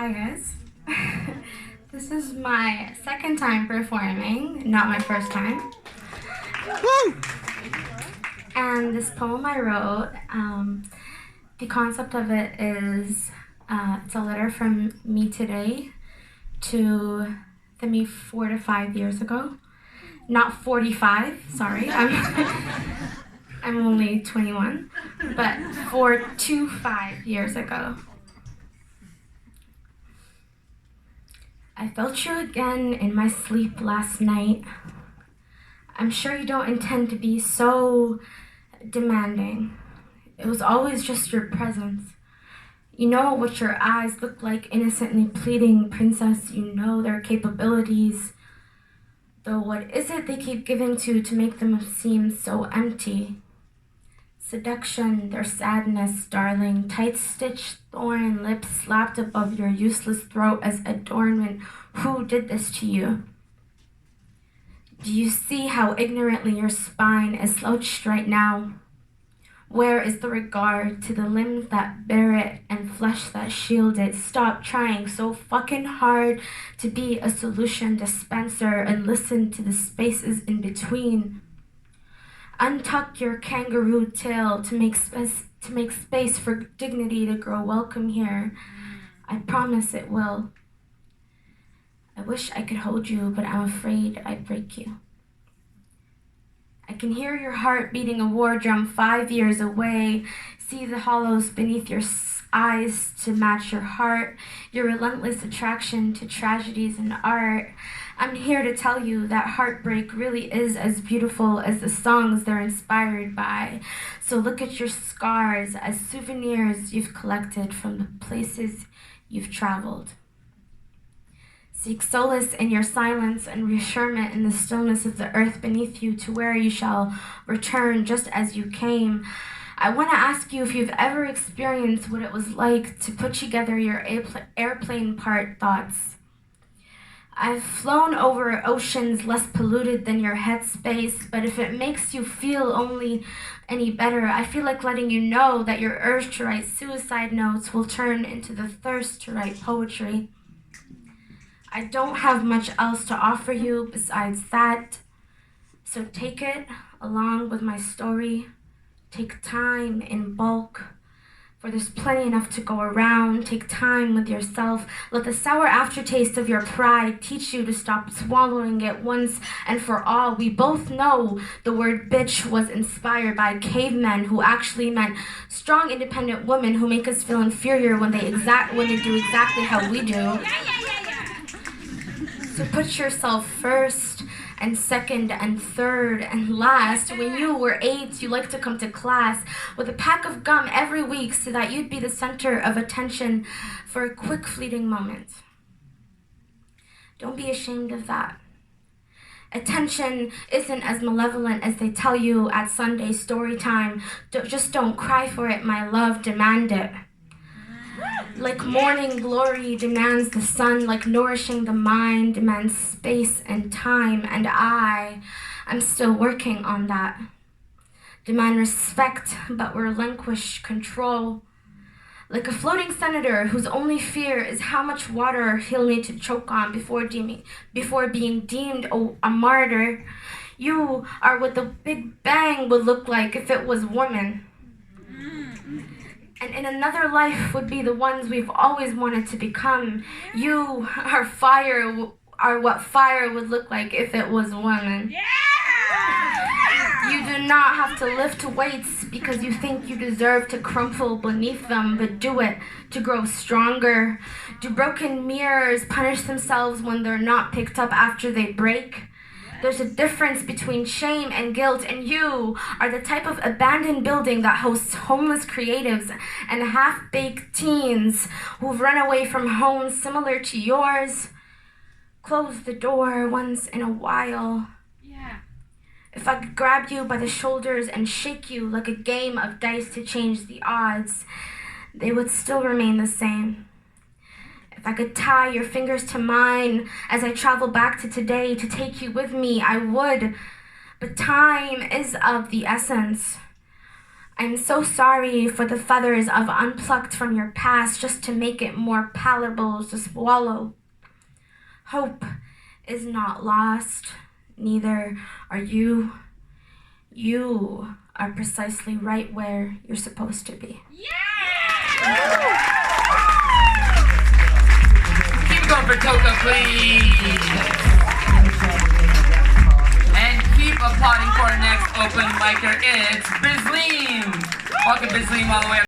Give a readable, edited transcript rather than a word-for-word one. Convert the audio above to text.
Hi guys. This is my second time performing, not my first time. Woo! And this poem I wrote, the concept of it is it's a letter from me today to the me 4 to 5 years ago. Not 45, sorry. I'm only 21, but 4 to 5 years ago. I felt you again in my sleep last night. I'm sure you don't intend to be so demanding. It was always just your presence. You know what your eyes look like, innocently pleading, princess. You know their capabilities. Though what is it they keep giving to make them seem so empty? Seduction, their sadness, darling, tight-stitched thorn lips slapped above your useless throat as adornment. Who did this to you? Do you see how ignorantly your spine is slouched right now? Where is the regard to the limbs that bear it and flesh that shield it? Stop trying so fucking hard to be a solution dispenser and listen to the spaces in between. Untuck your kangaroo tail to make space for dignity to grow welcome here. I promise it will. I wish I could hold you, but I'm afraid I'd break you. I can hear your heart beating a war drum 5 years away. See the hollows beneath your eyes to match your heart, your relentless attraction to tragedies and art. I'm here to tell you that heartbreak really is as beautiful as the songs they're inspired by. So look at your scars as souvenirs you've collected from the places you've traveled. Seek solace in your silence and reassurement in the stillness of the earth beneath you, to where you shall return just as you came. I want to ask you if you've ever experienced what it was like to put together your airplane part thoughts. I've flown over oceans less polluted than your headspace, but if it makes you feel only any better, I feel like letting you know that your urge to write suicide notes will turn into the thirst to write poetry. I don't have much else to offer you besides that, so take it along with my story. Take time in bulk, for there's plenty enough to go around. Take time with yourself. Let the sour aftertaste of your pride teach you to stop swallowing it once and for all. We both know the word bitch was inspired by cavemen who actually meant strong, independent women who make us feel inferior when they do exactly how we do. So put yourself first and second and third and last. When you were 8, you liked to come to class with a pack of gum every week so that you'd be the center of attention for a quick fleeting moment. Don't be ashamed of that. Attention isn't as malevolent as they tell you at Sunday story time. Just don't cry for it, my love, demand it. Like morning glory demands the sun, like nourishing the mind demands space and time, and I'm still working on that. Demand respect, but relinquish control. Like a floating senator whose only fear is how much water he'll need to choke on before being deemed a martyr. You are what the Big Bang would look like if it was woman. And in another life would be the ones we've always wanted to become. You are what fire would look like if it was woman. You do not have to lift weights because you think you deserve to crumple beneath them, but do it to grow stronger. Do broken mirrors punish themselves when they're not picked up after they break? There's a difference between shame and guilt, and you are the type of abandoned building that hosts homeless creatives and half-baked teens who've run away from homes similar to yours. Close the door once in a while. Yeah. If I could grab you by the shoulders and shake you like a game of dice to change the odds, they would still remain the same. If I could tie your fingers to mine as I travel back to today to take you with me, I would. But time is of the essence. I'm so sorry for the feathers I've unplucked from your past just to make it more palatable to swallow. Hope is not lost, neither are you. You are precisely right where you're supposed to be. Keep it going for Toka, please. And keep applauding for our next open micer. It's Bizleen. Welcome, Bizleen, all the way up.